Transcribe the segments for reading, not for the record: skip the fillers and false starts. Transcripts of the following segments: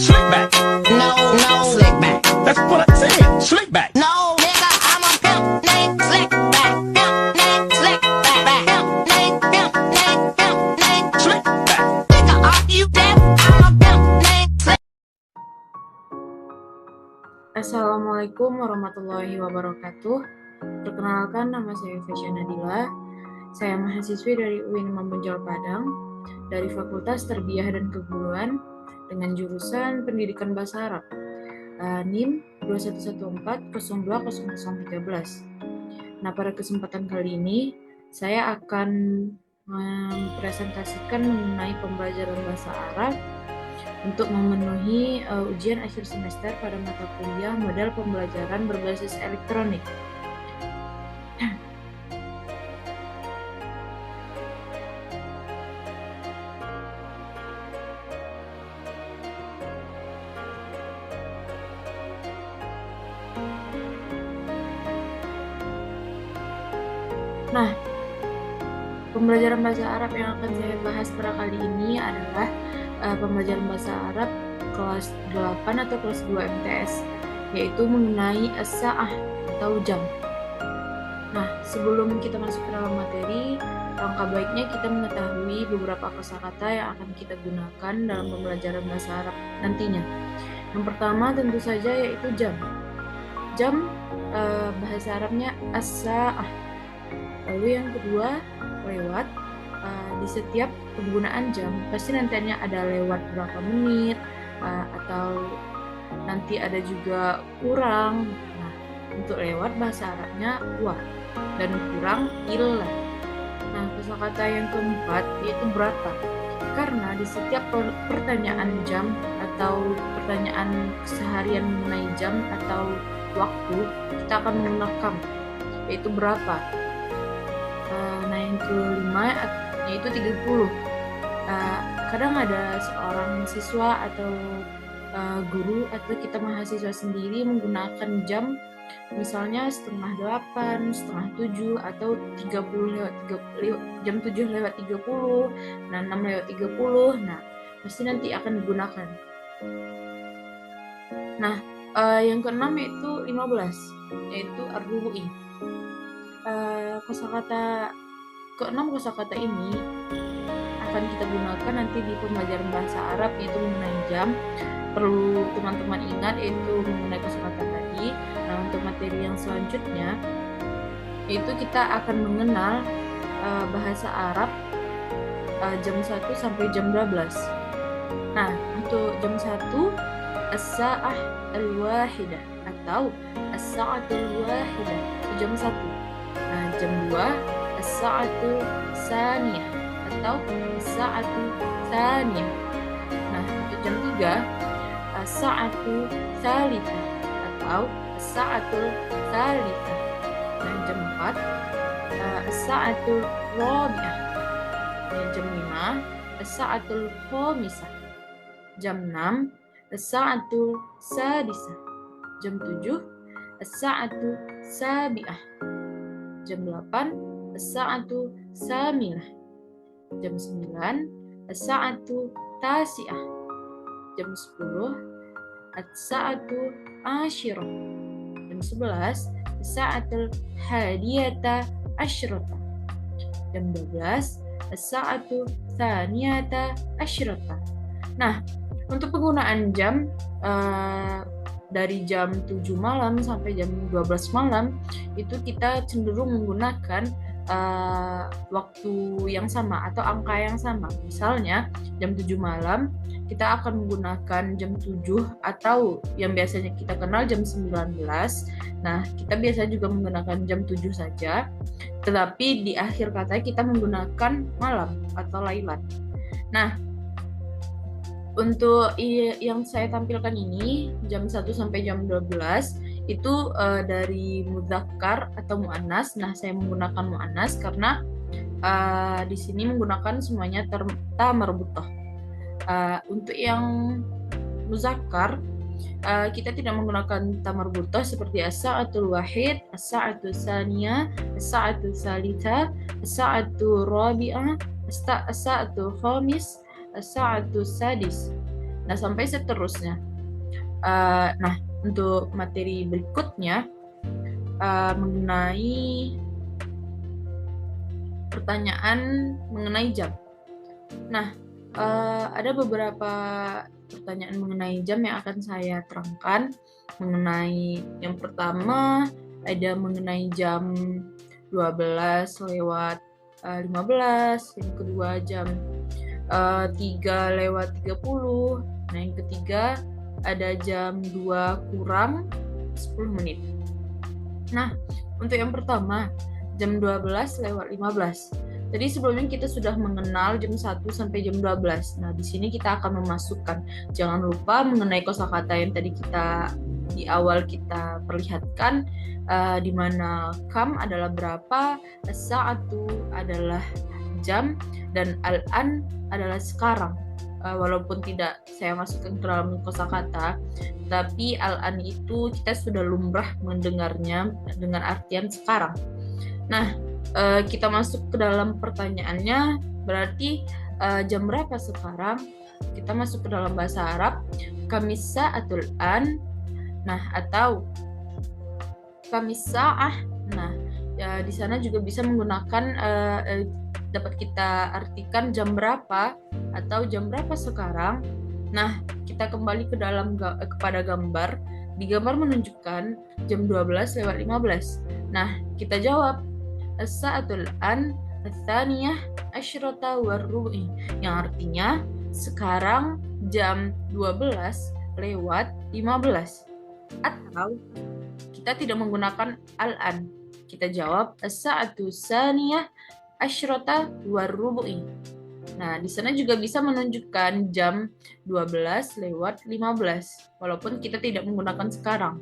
Slick back. No, slick back. That's what I said. Slick back. No, nigga, I'm a pimp named Slick back. Pimp named Slick back. Pimp named Slick back. Nigga, are you deaf? I'm a pimp named Slick. Assalamualaikum warahmatullahi wabarakatuh. Perkenalkan, nama saya Fesya Nadila. Saya mahasiswi dari UIN Imam Bonjol Padang dari Fakultas Tarbiyah dan Keguruan dengan jurusan Pendidikan Bahasa Arab. NIM 2114020013. Nah, pada kesempatan kali ini saya akan mempresentasikan mengenai pembelajaran bahasa Arab untuk memenuhi ujian akhir semester pada mata kuliah model pembelajaran berbasis elektronik. Nah, pembelajaran bahasa Arab yang akan saya bahas pada kali ini adalah pembelajaran bahasa Arab kelas 8 atau kelas 2 MTS, yaitu mengenai as-sa'ah atau jam. Nah, sebelum kita masuk ke dalam materi, langkah baiknya kita mengetahui beberapa kosakata yang akan kita gunakan dalam pembelajaran bahasa Arab nantinya. Yang pertama tentu saja yaitu jam. Jam bahasa Arabnya as-sa'ah. Lalu yang kedua, lewat. Di setiap penggunaan jam pasti nantinya ada lewat berapa menit atau nanti ada juga kurang. Nah, untuk lewat bahasa Arabnya wah dan kurang illah. Nah, kosakata yang keempat yaitu berapa. Karena di setiap pertanyaan jam atau pertanyaan keseharian mengenai jam atau waktu kita akan menggunakan yaitu berapa. Nah, yang kelima yaitu 30. Kadang ada seorang siswa atau guru atau kita mahasiswa sendiri menggunakan jam misalnya 7:30, 6:30, atau 30 jam 7 lewat 30, nah 6 lewat 30. Nah, pasti nanti akan digunakan. Nah, yang keenam yaitu 15, yaitu ar-rubu'i. Keenam kosakata ini akan kita gunakan nanti di pembelajaran bahasa Arab, yaitu mengenai jam. Perlu teman-teman ingat yaitu mengenai kosakata tadi. Nah, untuk materi yang selanjutnya yaitu kita akan mengenal bahasa Arab jam 1 sampai jam 12. Nah, untuk jam 1 as-sa'ah al-wahidah atau as-sa'atul wahidah, jam 1. Nah, jam 2 as-sa'atu saniyah atau as-sa'atu saniyah. Nah, untuk jam 3 as-sa'atu salithah atau as-sa'atul salithah. Nah, jam 4 as-sa'atul rabi'ah. Nah, jam 5 as-sa'atul khamisah. Jam 6 as-sa'atul sadisah. Jam 7 as-sa'atu sabi'ah. Jam 8 as-sa'atu saminah. Jam 9 as-sa'atu tasi'ah. Jam 10 as-sa'atu ashirah. Jam 11 as-sa'atul hadiyata asyrata. Jam 12 as-sa'atu thaniyata asyrata. Nah, untuk penggunaan jam dari jam 7 malam sampai jam 12 malam itu kita cenderung menggunakan waktu yang sama atau angka yang sama. Misalnya jam 7 malam kita akan menggunakan jam 7 atau yang biasanya kita kenal jam 19. Nah, kita biasa juga menggunakan jam 7 saja, tetapi di akhir kata kita menggunakan malam atau lailat. Nah, untuk yang saya tampilkan ini jam 1 sampai jam 12 itu dari mudzakkar atau muannas. Nah, saya menggunakan muannas karena di sini menggunakan semuanya ta marbutah. Untuk yang muzakkar kita tidak menggunakan ta marbutah seperti as-sa'atul wahid, as-sa'atul saniyah, as-sa'atul salithah, as-sa'atul rabi'ah, as-sa'atul khamis, as-sa'atul sadis. Nah, sampai seterusnya. Nah, untuk materi berikutnya mengenai pertanyaan mengenai jam. Nah, ada beberapa pertanyaan mengenai jam yang akan saya terangkan. Mengenai yang pertama ada mengenai jam 12 lewat 15, yang kedua jam 3 lewat 30. Nah, yang ketiga ada jam 2 kurang 10 menit. Nah, untuk yang pertama, jam 12 lewat 15. Jadi sebelumnya kita sudah mengenal jam 1 sampai jam 12. Nah, di sini kita akan memasukkan. Jangan lupa mengenai kosakata yang tadi di awal kita perlihatkan, di mana kam adalah berapa, as-sa'atu adalah jam, dan al-an adalah sekarang. Walaupun tidak saya masukkan ke dalam kosakata, tapi al-an itu kita sudah lumrah mendengarnya dengan artian sekarang. Nah, kita masuk ke dalam pertanyaannya, berarti jam berapa sekarang? Kita masuk ke dalam bahasa Arab, kamisa atul an, nah atau kamisa'ah. Nah, ya, di sana juga bisa menggunakan dapat kita artikan jam berapa atau jam berapa sekarang. Nah, kita kembali ke dalam kepada gambar. Di gambar menunjukkan jam 12 lewat 15. Nah, kita jawab as-sa'atul an ats-tsaniyah asyrata war-rubu'i, yang artinya sekarang jam 12 lewat 15. Atau kita tidak menggunakan al-an. Kita jawab as-sa'atu tsaniyah asyrata war-rubu'i. Nah, di sana juga bisa menunjukkan jam 12 lewat 15, walaupun kita tidak menggunakan sekarang.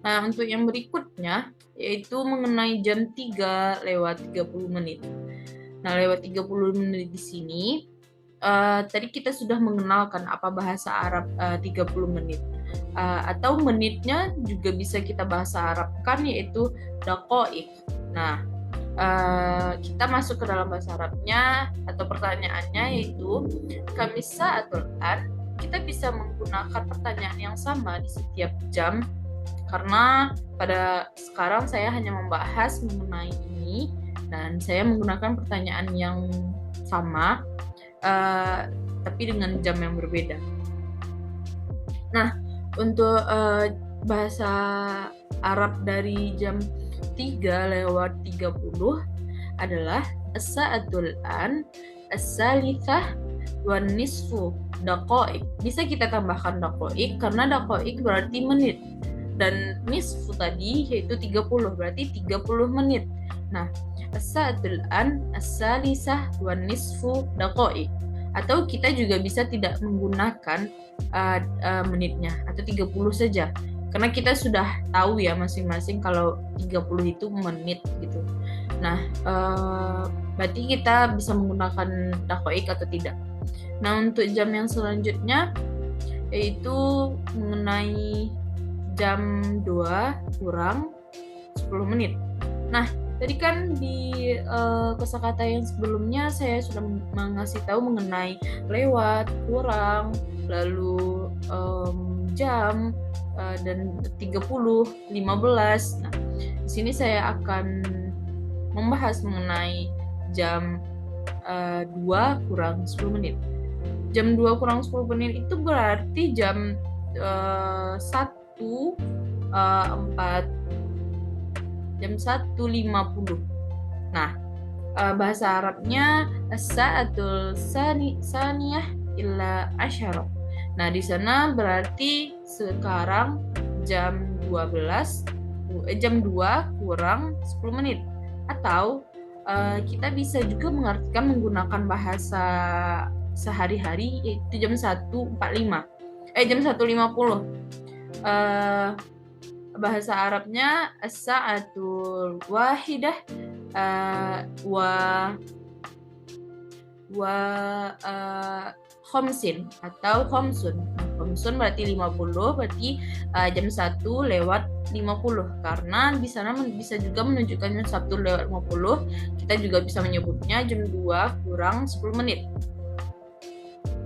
Nah, untuk yang berikutnya, yaitu mengenai jam 3 lewat 30 menit. Nah, lewat 30 menit di sini, tadi kita sudah mengenalkan apa bahasa Arab 30 menit. Atau menitnya juga bisa kita bahasa Arabkan, yaitu daqa'iq. Nah, kita masuk ke dalam bahasa Arabnya atau pertanyaannya, yaitu kamisa atau an. Kita bisa menggunakan pertanyaan yang sama di setiap jam, karena pada sekarang saya hanya membahas mengenai ini dan saya menggunakan pertanyaan yang sama, tapi dengan jam yang berbeda. Nah, untuk bahasa Arab dari jam 3 lewat 30 adalah as-sa'atul an, as-salitsah, wan nisfu daqa'iq. Bisa kita tambahkan daqa'iq karena daqa'iq berarti menit, dan nisfu tadi yaitu 30, berarti 30 menit. Nah, as-sa'atul an, as-salitsah, wan nisfu daqa'iq. Atau kita juga bisa tidak menggunakan menitnya atau 30 saja. Karena kita sudah tahu ya masing-masing kalau 30 itu menit gitu. Nah, berarti kita bisa menggunakan daqa'iq atau tidak. Nah, untuk jam yang selanjutnya yaitu mengenai jam 2 kurang 10 menit. Nah, tadi kan di kosakata yang sebelumnya saya sudah mengasih tahu mengenai lewat, kurang, lalu jam, dan 30, 15. Nah, di sini saya akan membahas mengenai jam 2 kurang 10 menit. Jam 2 kurang 10 menit itu berarti jam 1.50. Nah, bahasa Arabnya as-sa'atul tsaniyah illa asyara. Nah, di sana berarti sekarang jam 2 kurang 10 menit. Atau kita bisa juga mengartikan menggunakan bahasa sehari-hari, yaitu jam 1.50. Bahasa Arabnya as-sa'atul wahidah khomsin atau khomsun. Khomsun berarti 50, berarti jam 1 lewat 50. Karena di sana bisa juga menunjukkan jam 1 lewat 50. Kita juga bisa menyebutnya jam 2 kurang 10 menit.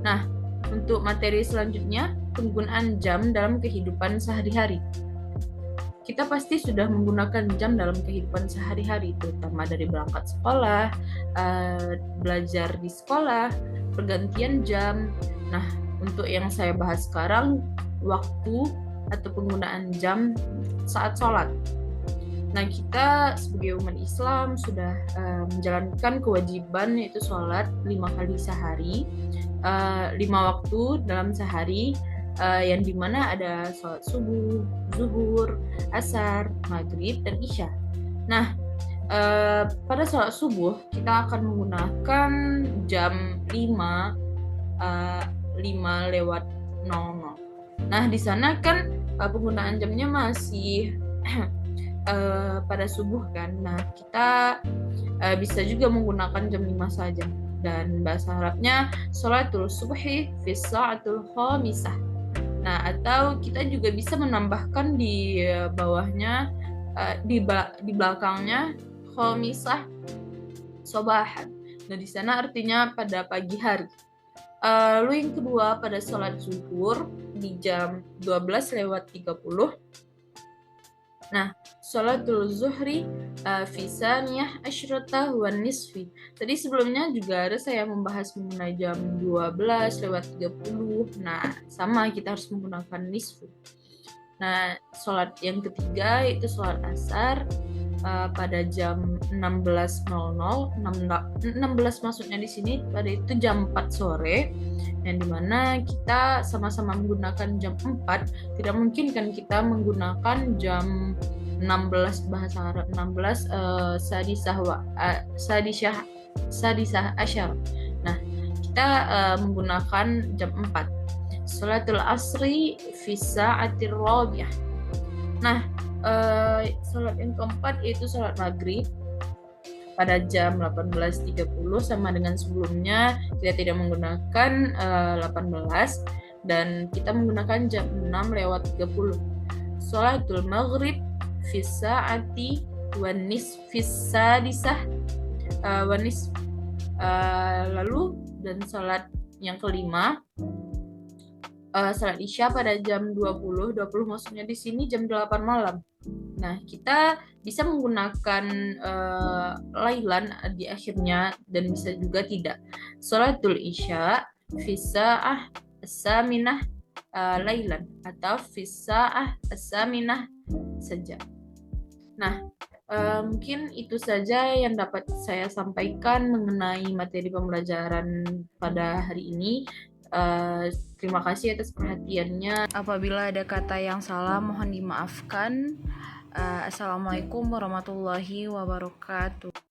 Nah, untuk materi selanjutnya, penggunaan jam dalam kehidupan sehari-hari. Kita pasti sudah menggunakan jam dalam kehidupan sehari-hari, terutama dari berangkat sekolah, belajar di sekolah, pergantian jam. Nah, untuk yang saya bahas sekarang, waktu atau penggunaan jam saat sholat. Nah, kita sebagai umat Islam sudah menjalankan kewajiban yaitu sholat 5 kali sehari, 5 waktu dalam sehari, yang dimana ada sholat subuh, zuhur, asar, maghrib, dan isya. Nah, pada sholat subuh kita akan menggunakan jam 5 lewat 00. Nah, di sana kan penggunaan jamnya masih pada subuh kan. Nah, kita bisa juga menggunakan jam 5 saja. Dan bahasa Arabnya sholatul subhi fi sa'atul khamisah. Nah, atau kita juga bisa menambahkan di bawahnya, di belakangnya khamisah sobahan. Nah, di sana artinya pada pagi hari. Lalu yang kedua pada sholat zuhur di jam 12:30. Nah, sholatul zuhri fi saniyah asyrata wan nisfi. Tadi sebelumnya juga ada saya membahas mengenai jam 12:30. Nah, sama kita harus menggunakan nisfu. Nah, sholat yang ketiga itu sholat asar pada jam 16:00. 16 maksudnya di sini pada itu jam 4 sore. Yang dimana kita sama-sama menggunakan jam 4, tidak mungkin kan kita menggunakan jam 16 bahasa Arab 16 sadisah asyar. Nah, kita menggunakan jam 4. Sholatul asri fi sa'atir rabi'ah. Nah, sholat yang keempat yaitu sholat maghrib pada jam 18:30, sama dengan sebelumnya kita tidak menggunakan 18 dan kita menggunakan jam 6:30. Sholatul maghrib fi sa'ati wan nisfi sadisah wan nisf. Lalu dan sholat yang kelima sholat isya pada jam 20 maksudnya di sini jam 8 malam. Nah, kita bisa menggunakan lailan di akhirnya dan bisa juga tidak. Sholatul isya fi sa'ah as-saminah lailan atau fi sa'ah as-saminah saja. Nah, mungkin itu saja yang dapat saya sampaikan mengenai materi pembelajaran pada hari ini. Terima kasih atas perhatiannya. Apabila ada kata yang salah mohon dimaafkan. Assalamualaikum warahmatullahi wabarakatuh.